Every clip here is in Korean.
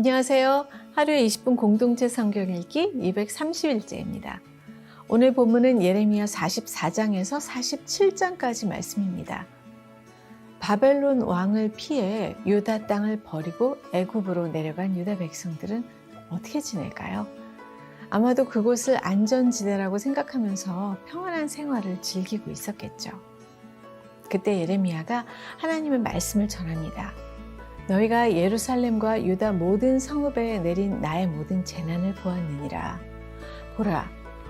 안녕하세요. 하루에 20분 공동체 성경 읽기 230일째입니다. 오늘 본문은 예레미야 44장에서 47장까지 말씀입니다. 바벨론 왕을 피해 유다 땅을 버리고 애굽으로 내려간 유다 백성들은 어떻게 지낼까요? 아마도 그곳을 안전지대라고 생각하면서 평안한 생활을 즐기고 있었겠죠. 그때 예레미야가 하나님의 말씀을 전합니다. 너희가 예루살렘과 유다 모든 성읍에 내린 나의 모든 재난을 보았느니라. 보라,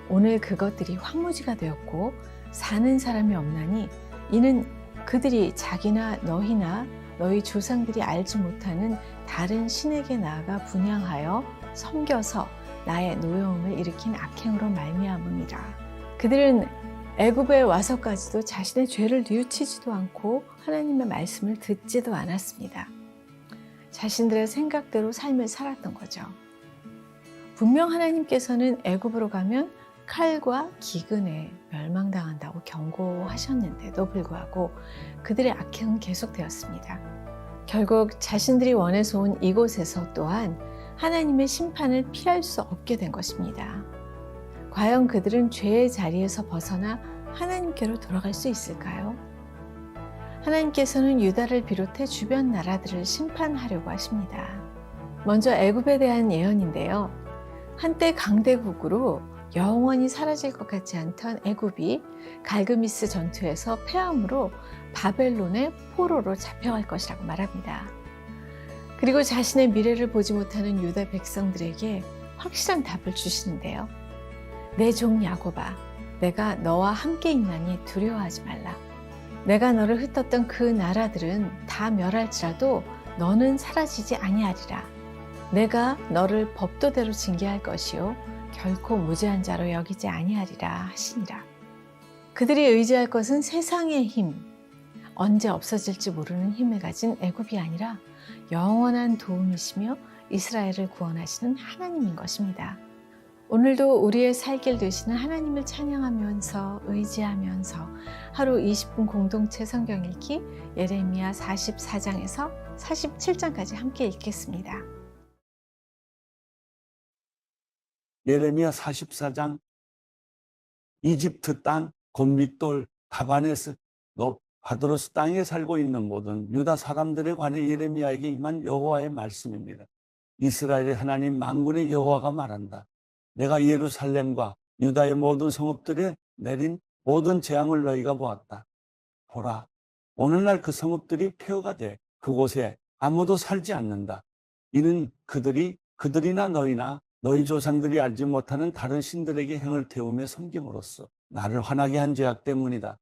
오늘 그것들이 황무지가 되었고 사는 사람이 없나니 이는 그들이 자기나 너희나 너희 조상들이 알지 못하는 다른 신에게 나아가 분향하여 섬겨서 나의 노여움을 일으킨 악행으로 말미암음이라. 그들은 애굽에 와서까지도 자신의 죄를 뉘우치지도 않고 하나님의 말씀을 듣지도 않았습니다. 자신들의 생각대로 삶을 살았던 거죠. 분명 하나님께서는 애굽으로 가면 칼과 기근에 멸망당한다고 경고하셨는데도 불구하고 그들의 악행은 계속되었습니다. 결국 자신들이 원해서 온 이곳에서 또한 하나님의 심판을 피할 수 없게 된 것입니다. 과연 그들은 죄의 자리에서 벗어나 하나님께로 돌아갈 수 있을까요? 하나님께서는 유다를 비롯해 주변 나라들을 심판하려고 하십니다. 먼저 애굽에 대한 예언인데요. 한때 강대국으로 영원히 사라질 것 같지 않던 애굽이 갈그미스 전투에서 패함으로 바벨론의 포로로 잡혀갈 것이라고 말합니다. 그리고 자신의 미래를 보지 못하는 유다 백성들에게 확실한 답을 주시는데요. 내 종 야곱아, 내가 너와 함께 있나니 두려워하지 말라. 내가 너를 흩었던 그 나라들은 다 멸할지라도 너는 사라지지 아니하리라. 내가 너를 법도대로 징계할 것이요 결코 무죄한 자로 여기지 아니하리라 하시니라. 그들이 의지할 것은 세상의 힘, 언제 없어질지 모르는 힘을 가진 애굽이 아니라 영원한 도움이시며 이스라엘을 구원하시는 하나님인 것입니다. 오늘도 우리의 살길 되시는 하나님을 찬양하면서 의지하면서 하루 20분 공동체 성경 읽기 예레미야 44장에서 47장까지 함께 읽겠습니다. 예레미야 44장. 이집트 땅 곤밑돌 다바네스 바드로스 땅에 살고 있는 모든 유다 사람들에 관해 예레미야에게 임한 여호와의 말씀입니다. 이스라엘의 하나님 만군의 여호와가 말한다. 내가 예루살렘과 유다의 모든 성읍들에 내린 모든 재앙을 너희가 보았다. 보라, 오늘날 그 성읍들이 폐허가 돼 그곳에 아무도 살지 않는다. 이는 그들이나 너희나 너희 조상들이 알지 못하는 다른 신들에게 행을 태우며 섬김으로써 나를 화나게 한 죄악 때문이다.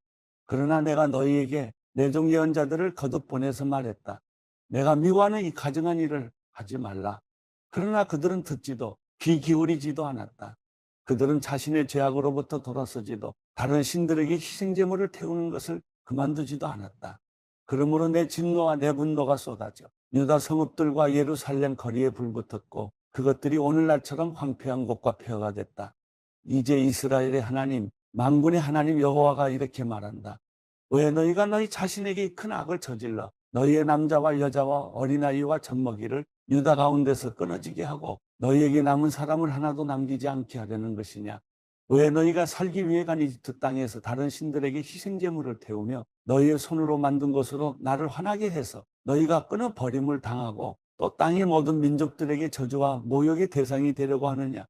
그러나 내가 너희에게 내 종 예언자들을 거듭 보내서 말했다. 내가 미워하는 이 가증한 일을 하지 말라. 그러나 그들은 듣지도 귀 기울이지도 않았다. 그들은 자신의 죄악으로부터 돌아서지도 다른 신들에게 희생제물을 태우는 것을 그만두지도 않았다. 그러므로 내 진노와 내 분노가 쏟아져 유다 성읍들과 예루살렘 거리에 불붙었고 그것들이 오늘날처럼 황폐한 곳과 폐허가 됐다. 이제 이스라엘의 하나님 만군의 하나님 여호와가 이렇게 말한다. 왜 너희가 너희 자신에게 큰 악을 저질러 너희의 남자와 여자와 어린아이와 젖먹이를 유다 가운데서 끊어지게 하고 너희에게 남은 사람을 하나도 남기지 않게 하려는 것이냐? 왜 너희가 살기 위해 간 이집트 땅에서 다른 신들에게 희생제물을 태우며 너희의 손으로 만든 것으로 나를 화나게 해서 너희가 끊어버림을 당하고 또 땅의 모든 민족들에게 저주와 모욕의 대상이 되려고 하느냐?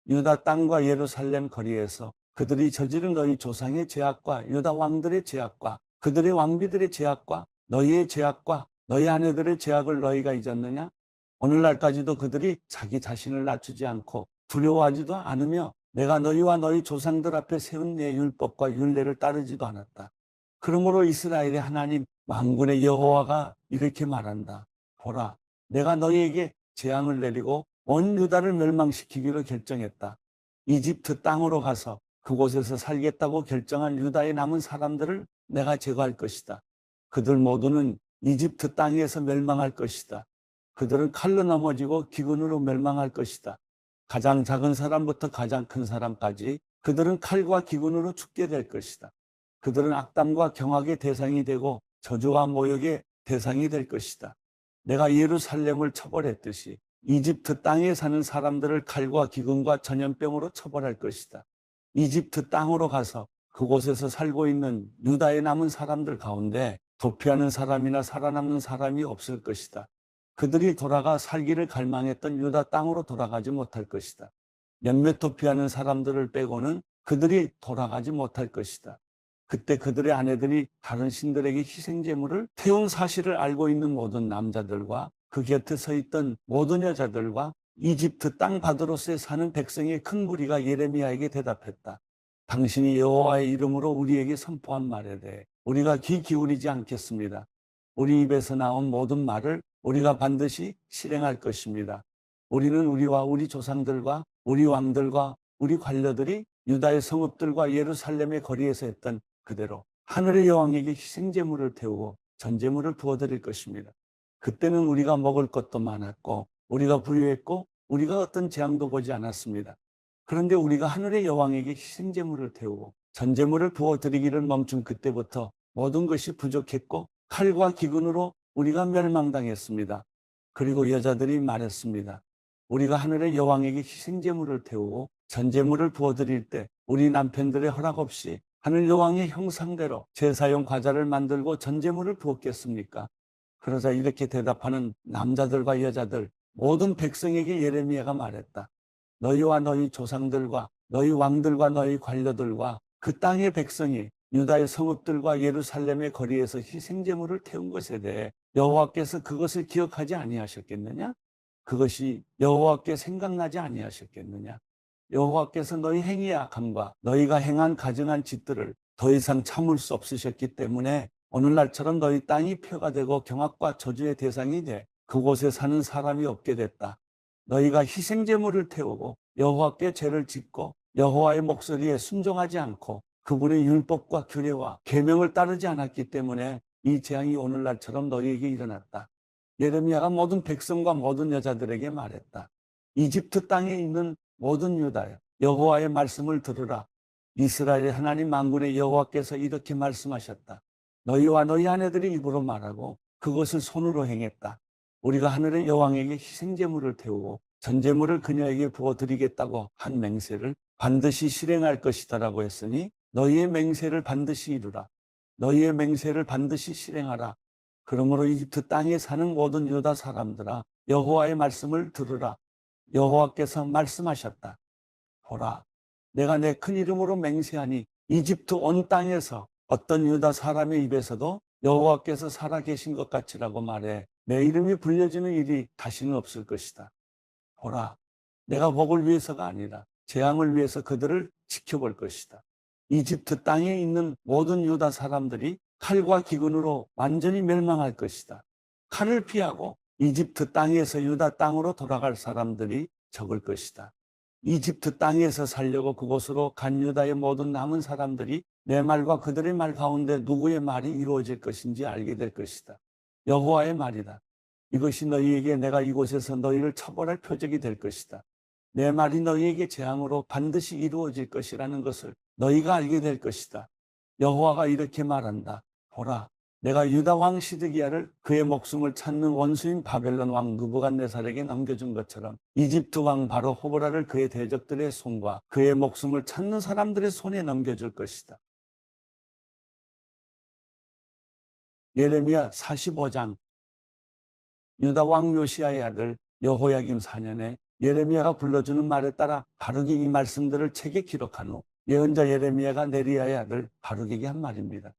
유다 땅과 예루살렘 거리에서 그들이 저지른 너희 조상의 죄악과 유다 왕들의 죄악과 그들의 왕비들의 죄악과 너희의 죄악과 너희 아내들의 죄악을 너희가 잊었느냐? 오늘날까지도 그들이 자기 자신을 낮추지 않고 두려워하지도 않으며 내가 너희와 너희 조상들 앞에 세운 내 율법과 율례를 따르지도 않았다. 그러므로 이스라엘의 하나님 만군의 여호와가 이렇게 말한다. 보라, 내가 너희에게 재앙을 내리고 온 유다를 멸망시키기로 결정했다. 이집트 땅으로 가서 그곳에서 살겠다고 결정한 유다의 남은 사람들을 내가 제거할 것이다. 그들 모두는 이집트 땅에서 멸망할 것이다. 그들은 칼로 넘어지고 기근으로 멸망할 것이다. 가장 작은 사람부터 가장 큰 사람까지 그들은 칼과 기근으로 죽게 될 것이다. 그들은 악담과 경악의 대상이 되고 저주와 모욕의 대상이 될 것이다. 내가 예루살렘을 처벌했듯이 이집트 땅에 사는 사람들을 칼과 기근과 전염병으로 처벌할 것이다. 이집트 땅으로 가서 그곳에서 살고 있는 유다에 남은 사람들 가운데 도피하는 사람이나 살아남는 사람이 없을 것이다. 그들이 돌아가 살기를 갈망했던 유다 땅으로 돌아가지 못할 것이다. 몇몇 도피하는 사람들을 빼고는 그들이 돌아가지 못할 것이다. 그때 그들의 아내들이 다른 신들에게 희생제물을 태운 사실을 알고 있는 모든 남자들과 그 곁에 서 있던 모든 여자들과 이집트 땅 바드로스에 사는 백성의 큰 무리가 예레미야에게 대답했다. 당신이 여호와의 이름으로 우리에게 선포한 말에 대해 우리가 귀 기울이지 않겠습니다. 우리 입에서 나온 모든 말을 우리가 반드시 실행할 것입니다. 우리는 우리와 우리 조상들과 우리 왕들과 우리 관료들이 유다의 성읍들과 예루살렘의 거리에서 했던 그대로 하늘의 여왕에게 희생제물을 태우고 전제물을 부어드릴 것입니다. 그때는 우리가 먹을 것도 많았고 우리가 부유했고 우리가 어떤 재앙도 보지 않았습니다. 그런데 우리가 하늘의 여왕에게 희생제물을 태우고 전제물을 부어드리기를 멈춘 그때부터 모든 것이 부족했고 칼과 기근으로 우리가 멸망당했습니다. 그리고 여자들이 말했습니다. 우리가 하늘의 여왕에게 희생제물을 태우고 전제물을 부어드릴 때 우리 남편들의 허락 없이 하늘 여왕의 형상대로 제사용 과자를 만들고 전제물을 부었겠습니까? 그러자 이렇게 대답하는 남자들과 여자들 모든 백성에게 예레미야가 말했다. 너희와 너희 조상들과 너희 왕들과 너희 관료들과 그 땅의 백성이 유다의 성읍들과 예루살렘의 거리에서 희생제물을 태운 것에 대해 여호와께서 그것을 기억하지 아니하셨겠느냐? 그것이 여호와께 생각나지 아니하셨겠느냐? 여호와께서 너희 행위의 악함과 너희가 행한 가증한 짓들을 더 이상 참을 수 없으셨기 때문에 오늘날처럼 너희 땅이 표가 되고 경악과 저주의 대상이 돼 그곳에 사는 사람이 없게 됐다. 너희가 희생제물을 태우고 여호와께 죄를 짓고 여호와의 목소리에 순종하지 않고 그분의 율법과 규례와 계명을 따르지 않았기 때문에 이 재앙이 오늘날처럼 너희에게 일어났다. 예레미야가 모든 백성과 모든 여자들에게 말했다. 이집트 땅에 있는 모든 유다여, 여호와의 말씀을 들으라. 이스라엘의 하나님 만군의 여호와께서 이렇게 말씀하셨다. 너희와 너희 아내들이 입으로 말하고 그것을 손으로 행했다. 우리가 하늘의 여왕에게 희생제물을 태우고 전제물을 그녀에게 부어드리겠다고 한 맹세를 반드시 실행할 것이다라고 했으니 너희의 맹세를 반드시 이루라. 너희의 맹세를 반드시 실행하라. 그러므로 이집트 땅에 사는 모든 유다 사람들아 여호와의 말씀을 들으라. 여호와께서 말씀하셨다. 보라, 내가 내 큰 이름으로 맹세하니 이집트 온 땅에서 어떤 유다 사람의 입에서도 여호와께서 살아계신 것 같이라고 말해 내 이름이 불려지는 일이 다시는 없을 것이다. 보라, 내가 복을 위해서가 아니라 재앙을 위해서 그들을 지켜볼 것이다. 이집트 땅에 있는 모든 유다 사람들이 칼과 기근으로 완전히 멸망할 것이다. 칼을 피하고 이집트 땅에서 유다 땅으로 돌아갈 사람들이 적을 것이다. 이집트 땅에서 살려고 그곳으로 간 유다의 모든 남은 사람들이 내 말과 그들의 말 가운데 누구의 말이 이루어질 것인지 알게 될 것이다. 여호와의 말이다. 이것이 너희에게 내가 이곳에서 너희를 처벌할 표적이 될 것이다. 내 말이 너희에게 재앙으로 반드시 이루어질 것이라는 것을 너희가 알게 될 것이다. 여호와가 이렇게 말한다. 보라, 내가 유다 왕 시드기야를 그의 목숨을 찾는 원수인 바벨론 왕 느부갓네살에게 넘겨준 것처럼 이집트 왕 바로 호보라를 그의 대적들의 손과 그의 목숨을 찾는 사람들의 손에 넘겨줄 것이다. 예레미야 45장. 유다 왕 요시야의 아들 여호야김 4년에 예레미야가 불러주는 말에 따라 바룩이 이 말씀들을 책에 기록한 후 예언자 예레미야가 네리야의 아들 바룩에게 한 말입니다.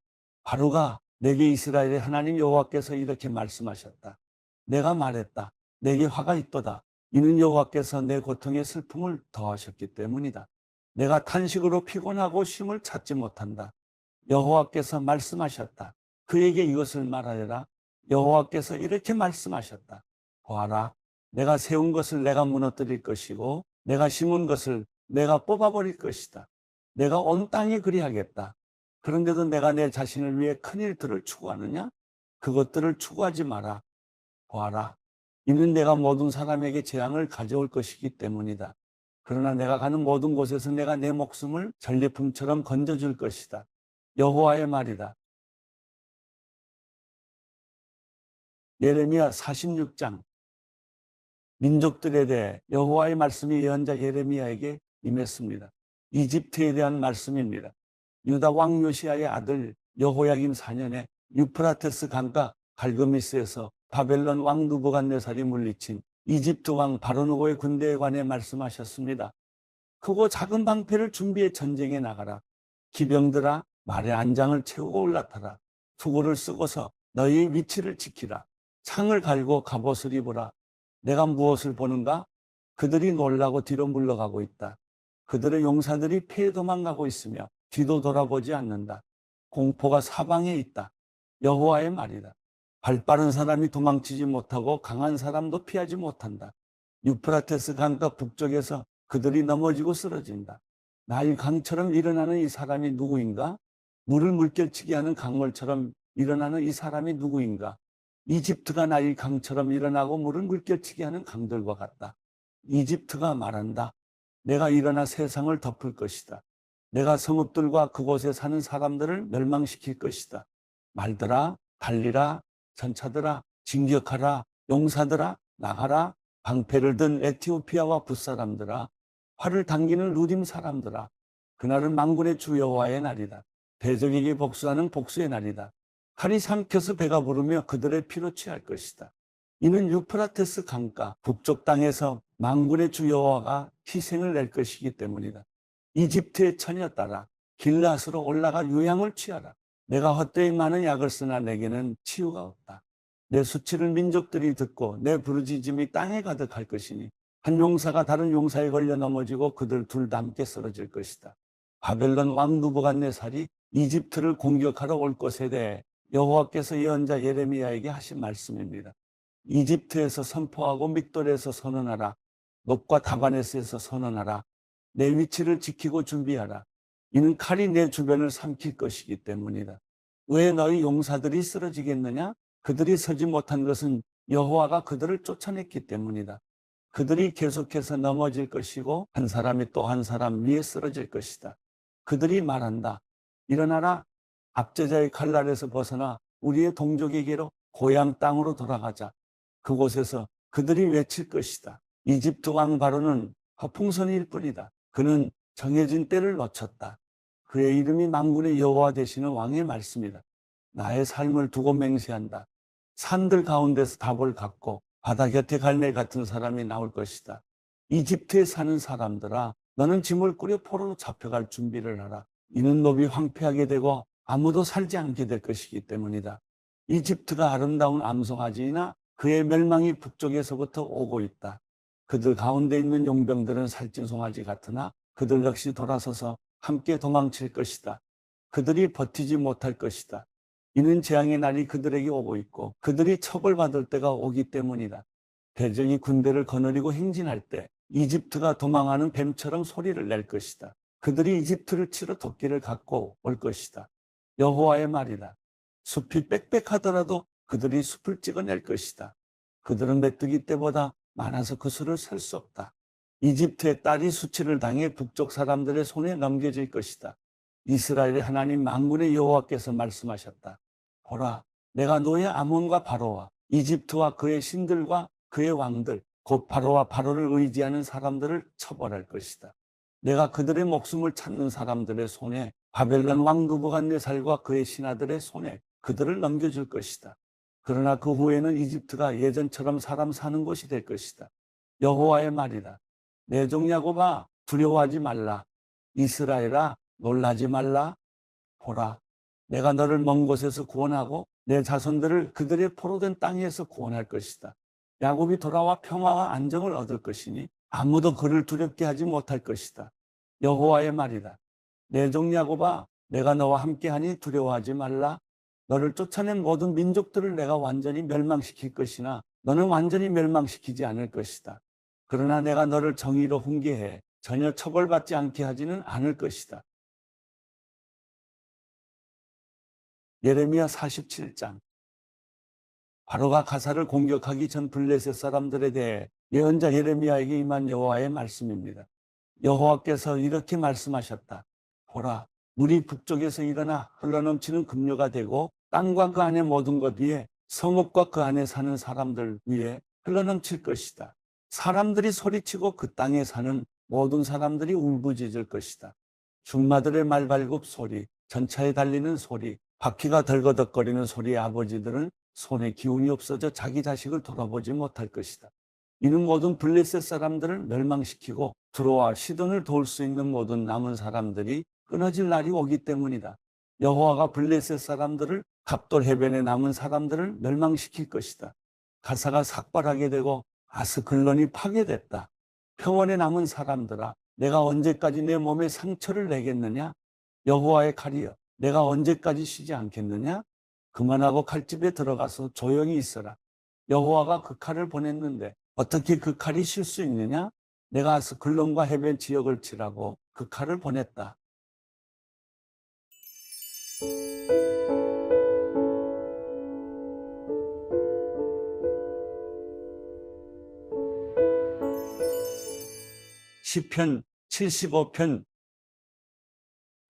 바룩아, 내게 이스라엘의 하나님 여호와께서 이렇게 말씀하셨다. 내가 말했다. 내게 화가 있도다. 이는 여호와께서 내 고통의 슬픔을 더하셨기 때문이다. 내가 탄식으로 피곤하고 쉼을 찾지 못한다. 여호와께서 말씀하셨다. 그에게 이것을 말하여라. 여호와께서 이렇게 말씀하셨다. 보아라, 내가 세운 것을 내가 무너뜨릴 것이고 내가 심은 것을 내가 뽑아버릴 것이다. 내가 온 땅에 그리하겠다. 그런데도 내가 내 자신을 위해 큰 일들을 추구하느냐? 그것들을 추구하지 마라. 보아라, 이는 내가 모든 사람에게 재앙을 가져올 것이기 때문이다. 그러나 내가 가는 모든 곳에서 내가 내 목숨을 전리품처럼 건져줄 것이다. 여호와의 말이다. 예레미야 46장. 민족들에 대해 여호와의 말씀이 예언자 예레미야에게 임했습니다. 이집트에 대한 말씀입니다. 유다 왕 요시야의 아들 여호야김 4년에 유프라테스 강가 갈그미스에서 바벨론 왕 느부갓네살이 물리친 이집트 왕 바로노고의 군대에 관해 말씀하셨습니다. 크고 작은 방패를 준비해 전쟁에 나가라. 기병들아, 말의 안장을 채우고 올라타라. 투구를 쓰고서 너희의 위치를 지키라. 창을 갈고 갑옷을 입으라. 내가 무엇을 보는가? 그들이 놀라고 뒤로 물러가고 있다. 그들의 용사들이 피해 도망가고 있으며 뒤도 돌아보지 않는다. 공포가 사방에 있다. 여호와의 말이다. 발빠른 사람이 도망치지 못하고 강한 사람도 피하지 못한다. 유프라테스 강가 북쪽에서 그들이 넘어지고 쓰러진다. 나일 강처럼 일어나는 이 사람이 누구인가? 물을 물결치게 하는 강물처럼 일어나는 이 사람이 누구인가? 이집트가 나일 강처럼 일어나고 물을 물결치게 하는 강들과 같다. 이집트가 말한다. 내가 일어나 세상을 덮을 것이다. 내가 성읍들과 그곳에 사는 사람들을 멸망시킬 것이다. 말들아, 달리라, 전차들아, 진격하라, 용사들아, 나가라, 방패를 든 에티오피아와 붓사람들아, 활을 당기는 루딤 사람들아. 그날은 만군의 주 여호와의 날이다. 대적에게 복수하는 복수의 날이다. 칼이 삼켜서 배가 부르며 그들의 피로 취할 것이다. 이는 유프라테스 강가 북쪽 땅에서 만군의 주 여호와가 희생을 낼 것이기 때문이다. 이집트의 처녀 따라 길앗으로 올라가 유향을 취하라. 내가 헛되이 많은 약을 쓰나 내게는 치유가 없다. 내 수치를 민족들이 듣고 내 부르짖음이 땅에 가득할 것이니 한 용사가 다른 용사에 걸려 넘어지고 그들 둘 다 함께 쓰러질 것이다. 바벨론 왕 느부갓네살이 이집트를 공격하러 올 것에 대해 여호와께서 예언자 예레미야에게 하신 말씀입니다. 이집트에서 선포하고 믹돌에서 선언하라. 놉과 다바네스에서 선언하라. 내 위치를 지키고 준비하라. 이는 칼이 내 주변을 삼킬 것이기 때문이다. 왜 너희 용사들이 쓰러지겠느냐? 그들이 서지 못한 것은 여호와가 그들을 쫓아냈기 때문이다. 그들이 계속해서 넘어질 것이고 한 사람이 또 한 사람 위에 쓰러질 것이다. 그들이 말한다. 일어나라. 압제자의 칼날에서 벗어나 우리의 동족에게로 고향 땅으로 돌아가자. 그곳에서 그들이 외칠 것이다. 이집트 왕 바로는 허풍선일 뿐이다. 그는 정해진 때를 놓쳤다. 그의 이름이 만군의 여호와 되시는 왕의 말씀이다. 나의 삶을 두고 맹세한다. 산들 가운데서 답을 갖고 바다 곁에 갈매 같은 사람이 나올 것이다. 이집트에 사는 사람들아, 너는 짐을 꾸려 포로로 잡혀갈 준비를 하라. 이는 몹이 황폐하게 되고 아무도 살지 않게 될 것이기 때문이다. 이집트가 아름다운 암송아지이나 그의 멸망이 북쪽에서부터 오고 있다. 그들 가운데 있는 용병들은 살찐 송아지 같으나 그들 역시 돌아서서 함께 도망칠 것이다. 그들이 버티지 못할 것이다. 이는 재앙의 날이 그들에게 오고 있고 그들이 처벌받을 때가 오기 때문이다. 대적이 군대를 거느리고 행진할 때 이집트가 도망하는 뱀처럼 소리를 낼 것이다. 그들이 이집트를 치러 도끼를 갖고 올 것이다. 여호와의 말이다. 숲이 빽빽하더라도 그들이 숲을 찍어낼 것이다. 그들은 메뚜기 떼보다 많아서 그 수를 셀 수 없다. 이집트의 딸이 수치를 당해 북쪽 사람들의 손에 넘겨질 것이다. 이스라엘의 하나님 만군의 여호와께서 말씀하셨다. 보라, 내가 너의 아몬과 바로와 이집트와 그의 신들과 그의 왕들, 곧 바로와 바로를 의지하는 사람들을 처벌할 것이다. 내가 그들의 목숨을 찾는 사람들의 손에 바벨론 왕 느부갓네살과 그의 신하들의 손에 그들을 넘겨줄 것이다. 그러나 그 후에는 이집트가 예전처럼 사람 사는 곳이 될 것이다. 여호와의 말이다. 내 종 야곱아, 두려워하지 말라. 이스라엘아, 놀라지 말라. 보라, 내가 너를 먼 곳에서 구원하고 내 자손들을 그들의 포로된 땅에서 구원할 것이다. 야곱이 돌아와 평화와 안정을 얻을 것이니 아무도 그를 두렵게 하지 못할 것이다. 여호와의 말이다. 내 종 야곱아, 내가 너와 함께하니 두려워하지 말라. 너를 쫓아낸 모든 민족들을 내가 완전히 멸망시킬 것이나 너는 완전히 멸망시키지 않을 것이다. 그러나 내가 너를 정의로 훈계해 전혀 처벌받지 않게 하지는 않을 것이다. 예레미야 47장. 바로가 가사를 공격하기 전 블레셋 사람들에 대해 예언자 예레미야에게 임한 여호와의 말씀입니다. 여호와께서 이렇게 말씀하셨다. 보라, 물이 북쪽에서 일어나 흘러넘치는 급류가 되고 땅과 그 안의 모든 것 위에 성읍과 그 안에 사는 사람들 위에 흘러넘칠 것이다. 사람들이 소리치고 그 땅에 사는 모든 사람들이 울부짖을 것이다. 중마들의 말발굽 소리, 전차에 달리는 소리, 바퀴가 덜거덕거리는 소리의 아버지들은 손에 기운이 없어져 자기 자식을 돌아보지 못할 것이다. 이는 모든 블레셋 사람들을 멸망시키고 두로와 시돈을 도울 수 있는 모든 남은 사람들이 끊어질 날이 오기 때문이다. 여호와가 블레셋 사람들을 갑돌 해변에 남은 사람들을 멸망시킬 것이다. 가사가 삭발하게 되고 아스글론이 파괴됐다. 평원에 남은 사람들아, 내가 언제까지 내 몸에 상처를 내겠느냐? 여호와의 칼이여, 내가 언제까지 쉬지 않겠느냐? 그만하고 칼집에 들어가서 조용히 있어라. 여호와가 그 칼을 보냈는데 어떻게 그 칼이 쉴 수 있느냐? 내가 아스글론과 해변 지역을 치라고 그 칼을 보냈다. 시편 75편.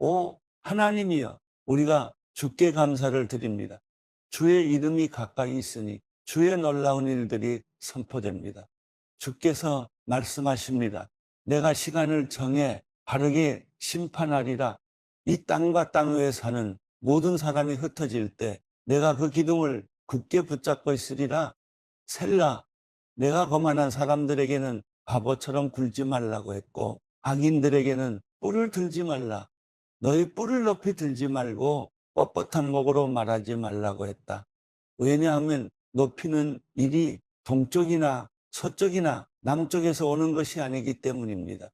오 하나님이여, 우리가 주께 감사를 드립니다. 주의 이름이 가까이 있으니 주의 놀라운 일들이 선포됩니다. 주께서 말씀하십니다. 내가 시간을 정해 바르게 심판하리라. 이 땅과 땅 위에 사는 모든 사람이 흩어질 때 내가 그 기둥을 굳게 붙잡고 있으리라. 셀라. 내가 거만한 사람들에게는 바보처럼 굴지 말라고 했고 악인들에게는 뿔을 들지 말라. 너희 뿔을 높이 들지 말고 뻣뻣한 목으로 말하지 말라고 했다. 왜냐하면 높이는 일이 동쪽이나 서쪽이나 남쪽에서 오는 것이 아니기 때문입니다.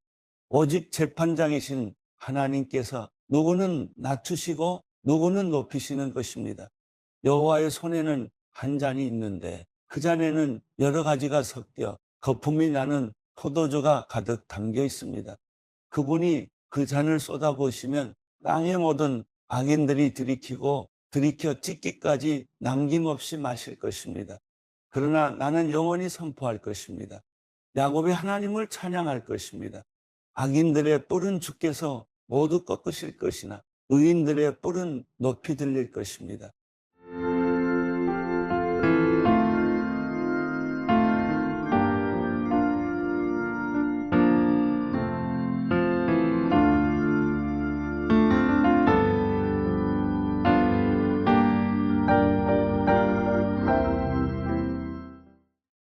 오직 재판장이신 하나님께서 누구는 낮추시고 누구는 높이시는 것입니다. 여호와의 손에는 한 잔이 있는데 그 잔에는 여러 가지가 섞여 거품이 나는 포도주가 가득 담겨 있습니다. 그분이 그 잔을 쏟아부으시면 땅의 모든 악인들이 들이켜 찢기까지 남김없이 마실 것입니다. 그러나 나는 영원히 선포할 것입니다. 야곱의 하나님을 찬양할 것입니다. 악인들의 뿔은 주께서 모두 꺾으실 것이나 의인들의 뿔은 높이 들릴 것입니다.